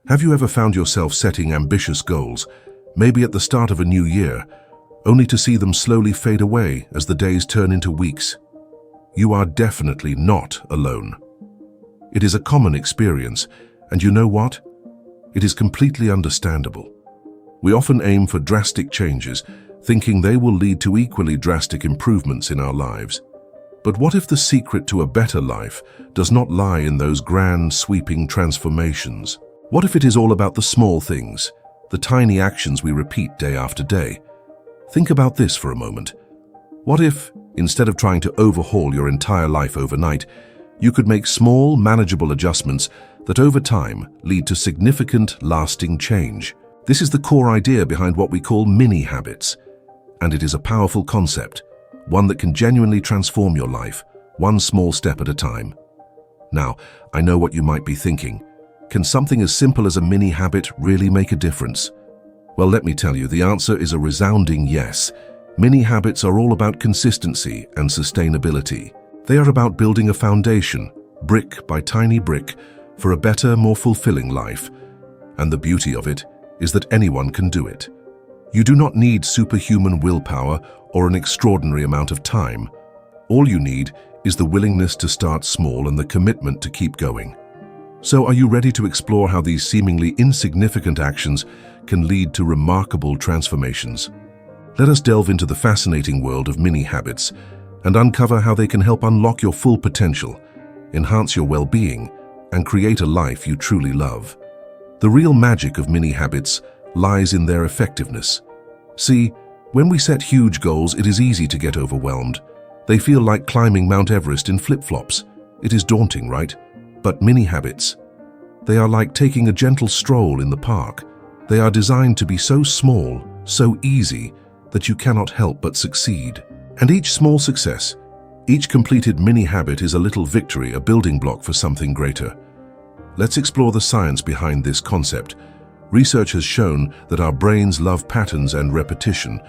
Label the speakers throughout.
Speaker 1: Have you ever found yourself setting ambitious goals, maybe at the start of a new year, only to see them slowly fade away as the days turn into weeks? You are definitely not alone. It is a common experience, and you know what? It is completely understandable. We often aim for drastic changes, thinking they will lead to equally drastic improvements in our lives. But what if the secret to a better life does not lie in those grand, sweeping transformations? What if it is all about the small things, the tiny actions we repeat day after day? Think about this for a moment. What if, instead of trying to overhaul your entire life overnight, you could make small, manageable adjustments that over time lead to significant, lasting change? This is the core idea behind what we call mini habits, and it is a powerful concept, one that can genuinely transform your life, one small step at a time. Now, I know what you might be thinking. Can something as simple as a mini habit really make a difference? Well, let me tell you, the answer is a resounding yes. Mini habits are all about consistency and sustainability. They are about building a foundation, brick by tiny brick, for a better, more fulfilling life. And the beauty of it is that anyone can do it. You do not need superhuman willpower or an extraordinary amount of time. All you need is the willingness to start small and the commitment to keep going. So are you ready to explore how these seemingly insignificant actions can lead to remarkable transformations? Let us delve into the fascinating world of mini habits and uncover how they can help unlock your full potential, enhance your well-being, and create a life you truly love. The real magic of mini habits lies in their effectiveness. See, when we set huge goals, it is easy to get overwhelmed. They feel like climbing Mount Everest in flip-flops. It is daunting, right? But mini habits, they are like taking a gentle stroll in the park. They are designed to be so small, so easy, that you cannot help but succeed. And each small success, each completed mini habit is a little victory, a building block for something greater. Let's explore the science behind this concept. Research has shown that our brains love patterns and repetition.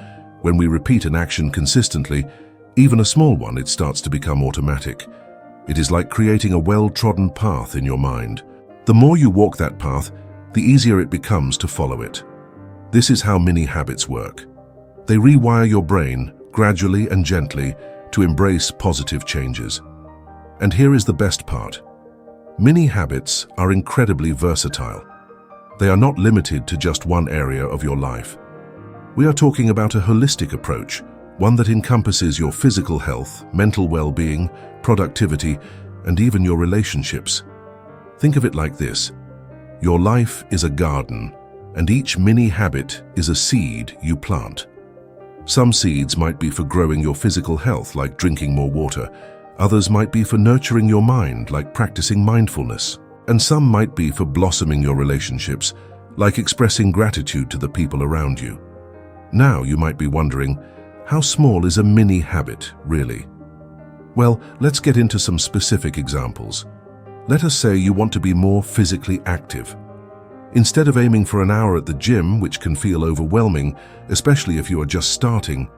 Speaker 1: When we repeat an action consistently, even a small one, it starts to become automatic. It is like creating a well-trodden path in your mind. The more you walk that path, the easier it becomes to follow it. This is how mini habits work. They rewire your brain gradually and gently to embrace positive changes. And here is the best part. Mini habits are incredibly versatile. They are not limited to just one area of your life. We are talking about a holistic approach, one that encompasses your physical health, mental well-being, productivity, and even your relationships. Think of it like this. Your life is a garden, and each mini habit is a seed you plant. Some seeds might be for growing your physical health, like drinking more water. Others might be for nurturing your mind, like practicing mindfulness. And some might be for blossoming your relationships, like expressing gratitude to the people around you. Now you might be wondering, how small is a mini habit, really? Well, let's get into some specific examples. Let us say you want to be more physically active. Instead of aiming for an hour at the gym, which can feel overwhelming, especially if you are just starting,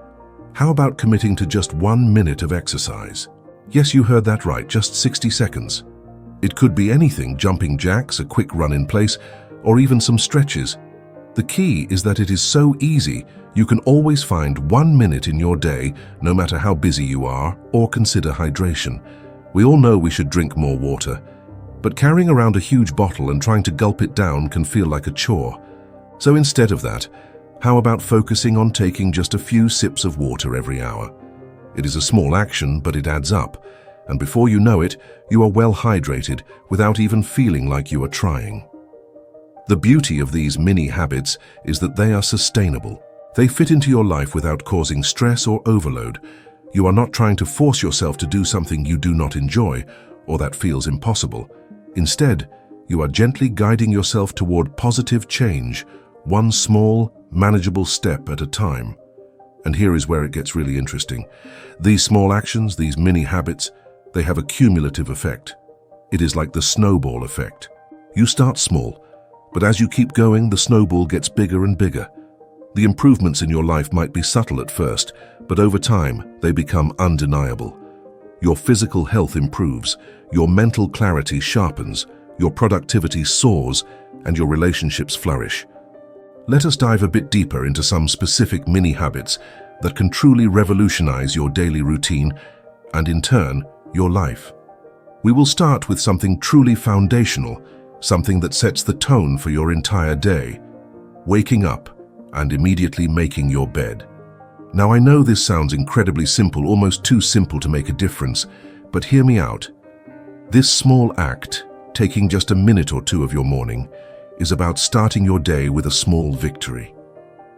Speaker 1: how about committing to just 1 minute of exercise? Yes, you heard that right, just 60 seconds. It could be anything, jumping jacks, a quick run in place, or even some stretches. The key is that it is so easy, you can always find 1 minute in your day, no matter how busy you are, or consider hydration. We all know we should drink more water, but carrying around a huge bottle and trying to gulp it down can feel like a chore. So instead of that, how about focusing on taking just a few sips of water every hour? It is a small action, but it adds up, and before you know it, you are well hydrated without even feeling like you are trying. The beauty of these mini habits is that they are sustainable. They fit into your life without causing stress or overload. You are not trying to force yourself to do something you do not enjoy or that feels impossible. Instead, you are gently guiding yourself toward positive change, one small, manageable step at a time. And here is where it gets really interesting. These small actions, these mini habits, they have a cumulative effect. It is like the snowball effect. You start small, but as you keep going, the snowball gets bigger and bigger. The improvements in your life might be subtle at first, but over time, they become undeniable. Your physical health improves, your mental clarity sharpens, your productivity soars, and your relationships flourish. Let us dive a bit deeper into some specific mini habits that can truly revolutionize your daily routine and, in turn, your life. We will start with something truly foundational, something that sets the tone for your entire day: waking up and immediately making your bed. Now, I know this sounds incredibly simple, almost too simple to make a difference, but hear me out. This small act, taking just a minute or two of your morning, is about starting your day with a small victory.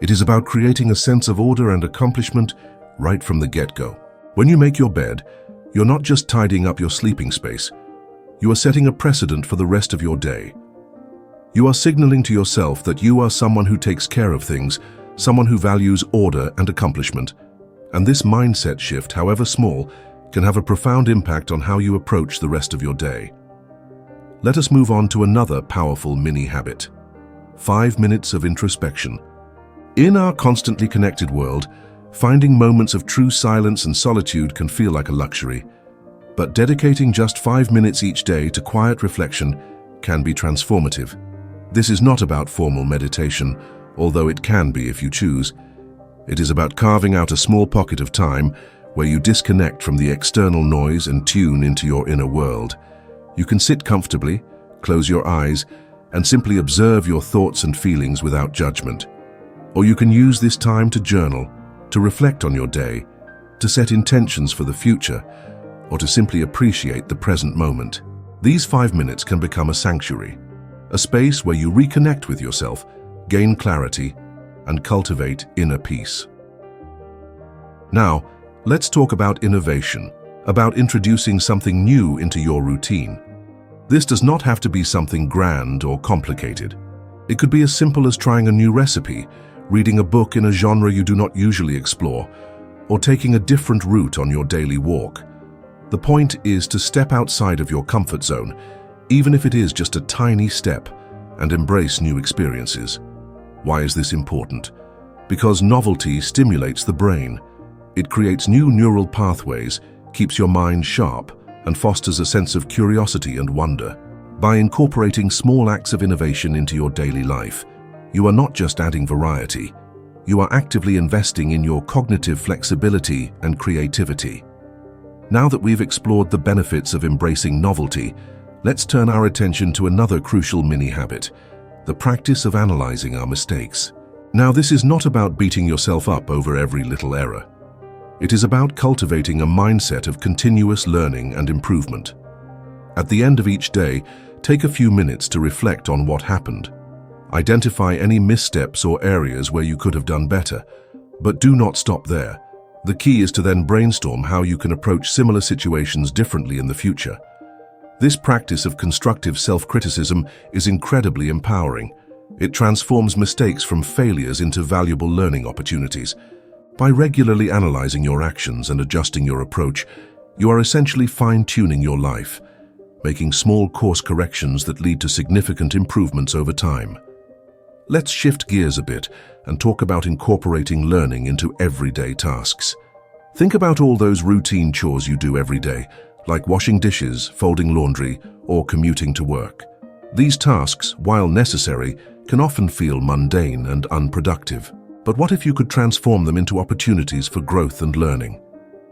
Speaker 1: It is about creating a sense of order and accomplishment right from the get-go. When you make your bed, you're not just tidying up your sleeping space. You are setting a precedent for the rest of your day. You are signaling to yourself that you are someone who takes care of things, someone who values order and accomplishment. And this mindset shift, however small, can have a profound impact on how you approach the rest of your day. Let us move on to another powerful mini habit: 5 minutes of introspection. In our constantly connected world, finding moments of true silence and solitude can feel like a luxury. But dedicating just 5 minutes each day to quiet reflection can be transformative. This is not about formal meditation, although it can be if you choose. It is about carving out a small pocket of time where you disconnect from the external noise and tune into your inner world. You can sit comfortably, close your eyes, and simply observe your thoughts and feelings without judgment. Or you can use this time to journal, to reflect on your day, to set intentions for the future, or to simply appreciate the present moment. These 5 minutes can become a sanctuary, a space where you reconnect with yourself, gain clarity, and cultivate inner peace. Now, let's talk about innovation, about introducing something new into your routine. This does not have to be something grand or complicated. It could be as simple as trying a new recipe, reading a book in a genre you do not usually explore, or taking a different route on your daily walk. The point is to step outside of your comfort zone, even if it is just a tiny step, and embrace new experiences. Why is this important? Because novelty stimulates the brain. It creates new neural pathways, keeps your mind sharp, and fosters a sense of curiosity and wonder. By incorporating small acts of innovation into your daily life, you are not just adding variety, you are actively investing in your cognitive flexibility and creativity. Now that we've explored the benefits of embracing novelty, let's turn our attention to another crucial mini habit: the practice of analyzing our mistakes. Now, this is not about beating yourself up over every little error. It is about cultivating a mindset of continuous learning and improvement. At the end of each day, take a few minutes to reflect on what happened. Identify any missteps or areas where you could have done better, but do not stop there. The key is to then brainstorm how you can approach similar situations differently in the future. This practice of constructive self-criticism is incredibly empowering. It transforms mistakes from failures into valuable learning opportunities. By regularly analyzing your actions and adjusting your approach, you are essentially fine-tuning your life, making small course corrections that lead to significant improvements over time. Let's shift gears a bit and talk about incorporating learning into everyday tasks. Think about all those routine chores you do every day, like washing dishes, folding laundry, or commuting to work. These tasks, while necessary, can often feel mundane and unproductive. But what if you could transform them into opportunities for growth and learning?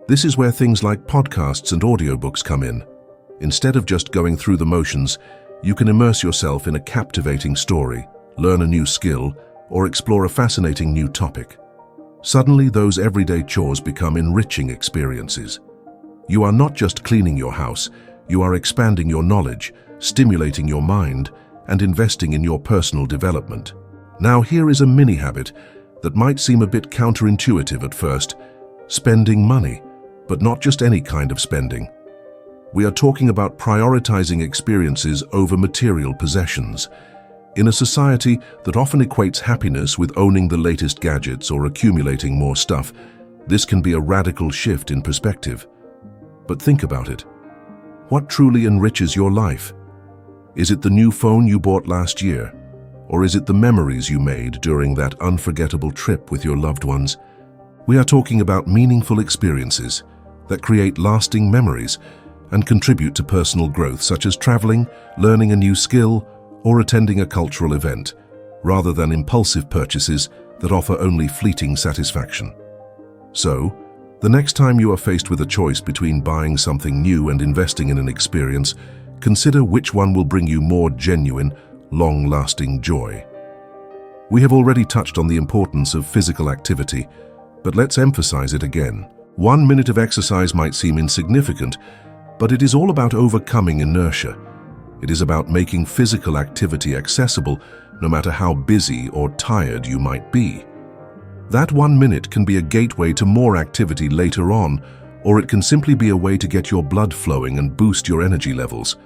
Speaker 1: This is where things like podcasts and audiobooks come in. Instead of just going through the motions, you can immerse yourself in a captivating story, learn a new skill, or explore a fascinating new topic. Suddenly, those everyday chores become enriching experiences. You are not just cleaning your house, you are expanding your knowledge, stimulating your mind, and investing in your personal development. Now, here is a mini habit that might seem a bit counterintuitive at first: spending money, but not just any kind of spending. We are talking about prioritizing experiences over material possessions. In a society that often equates happiness with owning the latest gadgets or accumulating more stuff, this can be a radical shift in perspective. But think about it. What truly enriches your life? Is it the new phone you bought last year? Or is it the memories you made during that unforgettable trip with your loved ones? We are talking about meaningful experiences that create lasting memories and contribute to personal growth, such as traveling, learning a new skill, or attending a cultural event, rather than impulsive purchases that offer only fleeting satisfaction. So, the next time you are faced with a choice between buying something new and investing in an experience, consider which one will bring you more genuine, long-lasting joy. We have already touched on the importance of physical activity, but let's emphasize it again. 1 minute of exercise might seem insignificant, but it is all about overcoming inertia. It is about making physical activity accessible, no matter how busy or tired you might be. That 1 minute can be a gateway to more activity later on, or it can simply be a way to get your blood flowing and boost your energy levels.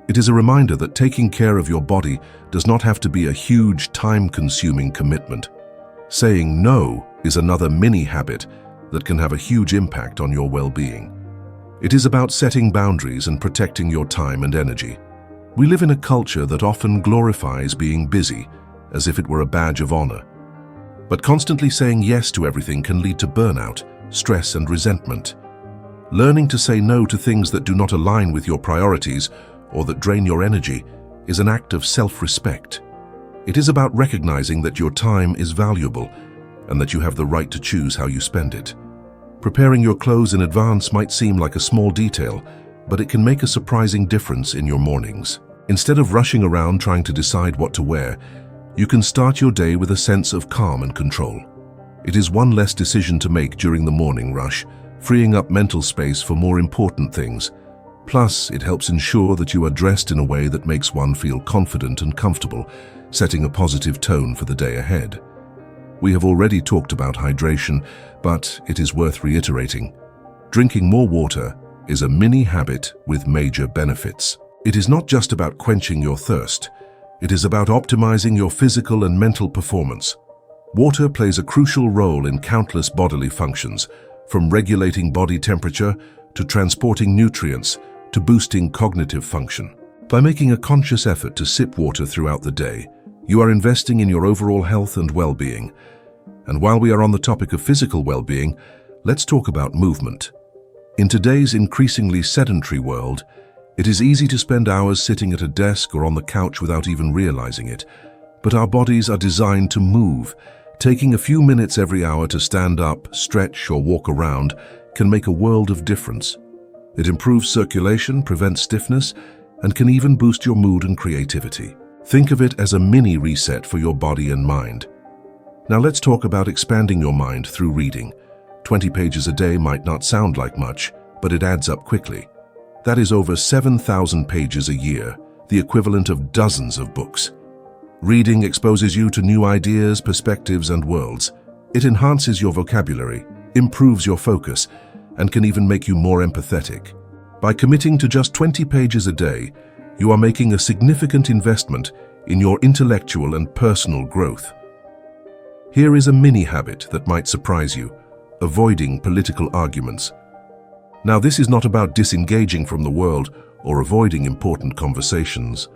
Speaker 1: It is a reminder that taking care of your body does not have to be a huge, time-consuming commitment. Saying no is another mini habit that can have a huge impact on your well-being. It is about setting boundaries and protecting your time and energy. We live in a culture that often glorifies being busy, as if it were a badge of honor. But constantly saying yes to everything can lead to burnout, stress, and resentment. Learning to say no to things that do not align with your priorities or that drain your energy is an act of self-respect. It is about recognizing that your time is valuable and that you have the right to choose how you spend it. Preparing your clothes in advance might seem like a small detail, but it can make a surprising difference in your mornings. Instead of rushing around trying to decide what to wear, you can start your day with a sense of calm and control. It is one less decision to make during the morning rush, freeing up mental space for more important things. Plus, it helps ensure that you are dressed in a way that makes one feel confident and comfortable, setting a positive tone for the day ahead. We have already talked about hydration, but it is worth reiterating. Drinking more water is a mini habit with major benefits. It is not just about quenching your thirst. It is about optimizing your physical and mental performance. Water plays a crucial role in countless bodily functions, from regulating body temperature to transporting nutrients to boosting cognitive function. By making a conscious effort to sip water throughout the day, you are investing in your overall health and well-being. And while we are on the topic of physical well-being, let's talk about movement. In today's increasingly sedentary world, it is easy to spend hours sitting at a desk or on the couch without even realizing it. But our bodies are designed to move. Taking a few minutes every hour to stand up, stretch, or walk around can make a world of difference. It improves circulation, prevents stiffness, and can even boost your mood and creativity. Think of it as a mini reset for your body and mind. Now let's talk about expanding your mind through reading. 20 pages a day might not sound like much, but it adds up quickly. That is over 7,000 pages a year, the equivalent of dozens of books. Reading exposes you to new ideas, perspectives, and worlds. It enhances your vocabulary, improves your focus, and can even make you more empathetic. By committing to just 20 pages a day, you are making a significant investment in your intellectual and personal growth. Here is a mini habit that might surprise you: avoiding political arguments. Now, this is not about disengaging from the world or avoiding important conversations.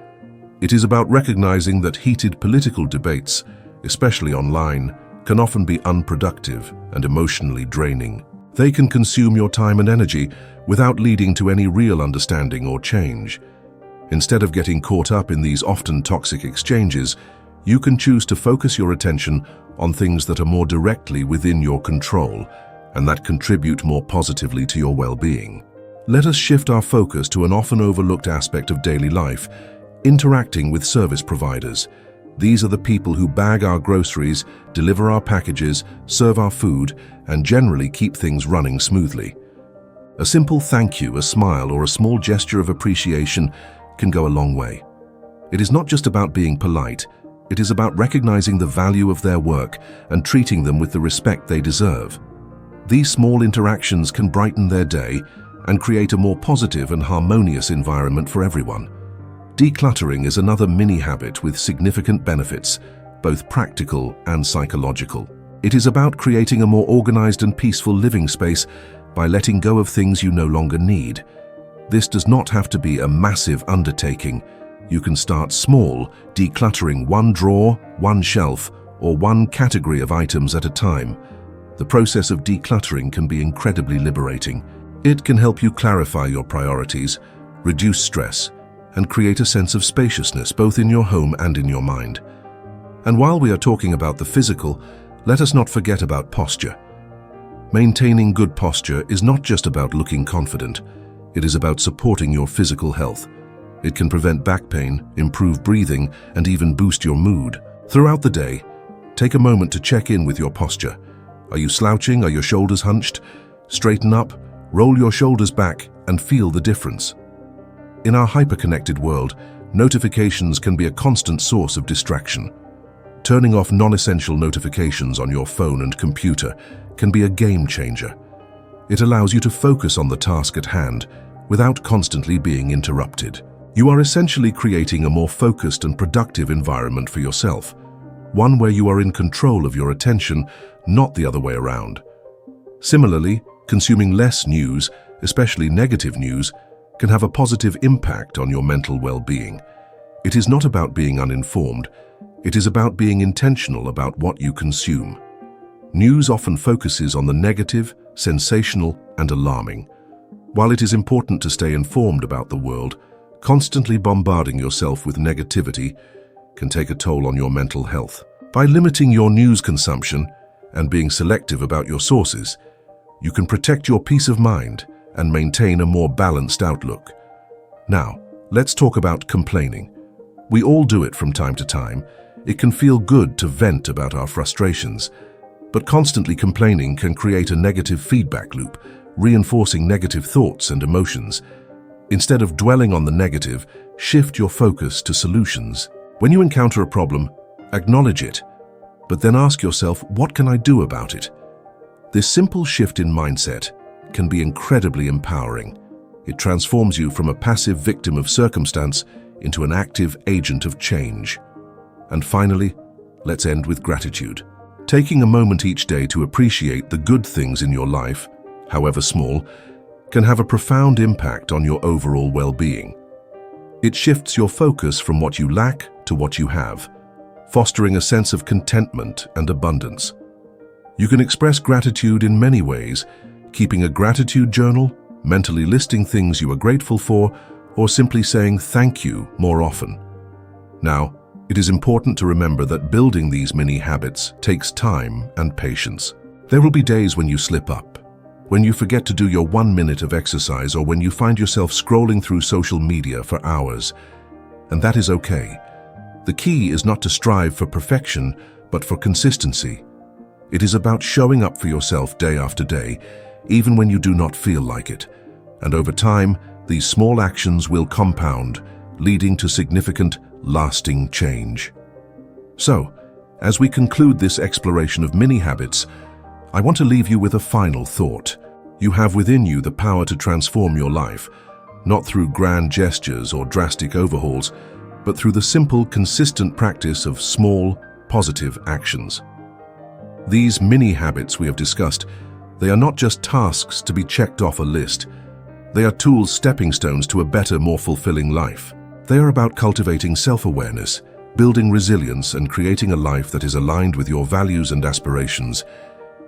Speaker 1: It is about recognizing that heated political debates, especially online, can often be unproductive and emotionally draining. They can consume your time and energy without leading to any real understanding or change. Instead of getting caught up in these often toxic exchanges, you can choose to focus your attention on things that are more directly within your control and that contribute more positively to your well-being. Let us shift our focus to an often overlooked aspect of daily life: interacting with service providers. These are the people who bag our groceries, deliver our packages, serve our food, and generally keep things running smoothly. A simple thank you, a smile, or a small gesture of appreciation can go a long way. It is not just about being polite. It is about recognizing the value of their work and treating them with the respect they deserve. These small interactions can brighten their day and create a more positive and harmonious environment for everyone. Decluttering is another mini habit with significant benefits, both practical and psychological. It is about creating a more organized and peaceful living space by letting go of things you no longer need. This does not have to be a massive undertaking. You can start small, decluttering one drawer, one shelf, or one category of items at a time. The process of decluttering can be incredibly liberating. It can help you clarify your priorities, reduce stress, and create a sense of spaciousness both in your home and in your mind. And while we are talking about the physical, let us not forget about posture. Maintaining good posture is not just about looking confident. It is about supporting your physical health. It can prevent back pain, improve breathing, and even boost your mood. Throughout the day, take a moment to check in with your posture. Are you slouching? Are your shoulders hunched? Straighten up, roll your shoulders back, and feel the difference. In our hyper-connected world, notifications can be a constant source of distraction. Turning off non-essential notifications on your phone and computer can be a game changer. It allows you to focus on the task at hand without constantly being interrupted. You are essentially creating a more focused and productive environment for yourself, one where you are in control of your attention, not the other way around. Similarly, consuming less news, especially negative news, can have a positive impact on your mental well-being. It is not about being uninformed. It is about being intentional about what you consume. News often focuses on the negative, sensational, and alarming. While it is important to stay informed about the world, constantly bombarding yourself with negativity can take a toll on your mental health. By limiting your news consumption and being selective about your sources, you can protect your peace of mind and maintain a more balanced outlook. Now, let's talk about complaining. We all do it from time to time. It can feel good to vent about our frustrations, but constantly complaining can create a negative feedback loop, reinforcing negative thoughts and emotions. Instead of dwelling on the negative, shift your focus to solutions. When you encounter a problem, acknowledge it, but then ask yourself, what can I do about it? This simple shift in mindset can be incredibly empowering. It transforms you from a passive victim of circumstance into an active agent of change. And finally, let's end with gratitude. Taking a moment each day to appreciate the good things in your life, however small, can have a profound impact on your overall well-being. It shifts your focus from what you lack to what you have, fostering a sense of contentment and abundance. You can express gratitude in many ways, keeping a gratitude journal, mentally listing things you are grateful for, or simply saying thank you more often. Now, it is important to remember that building these mini habits takes time and patience. There will be days when you slip up, when you forget to do your 1 minute of exercise, or when you find yourself scrolling through social media for hours. And that is okay. The key is not to strive for perfection, but for consistency. It is about showing up for yourself day after day, even when you do not feel like it. And over time, these small actions will compound, leading to significant, lasting change. So, as we conclude this exploration of mini habits, I want to leave you with a final thought. You have within you the power to transform your life, not through grand gestures or drastic overhauls, but through the simple, consistent practice of small, positive actions. These mini habits we have discussed, they are not just tasks to be checked off a list. They are tools, stepping stones to a better, more fulfilling life. They are about cultivating self-awareness, building resilience, and creating a life that is aligned with your values and aspirations.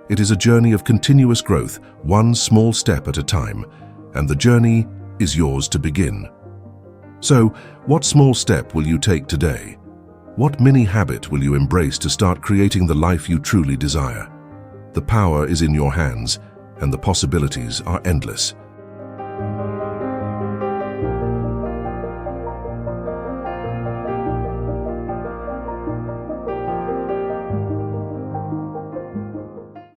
Speaker 1: It is a journey of continuous growth, one small step at a time, and the journey is yours to begin. So, what small step will you take today? What mini habit will you embrace to start creating the life you truly desire? The power is in your hands, and the possibilities are endless.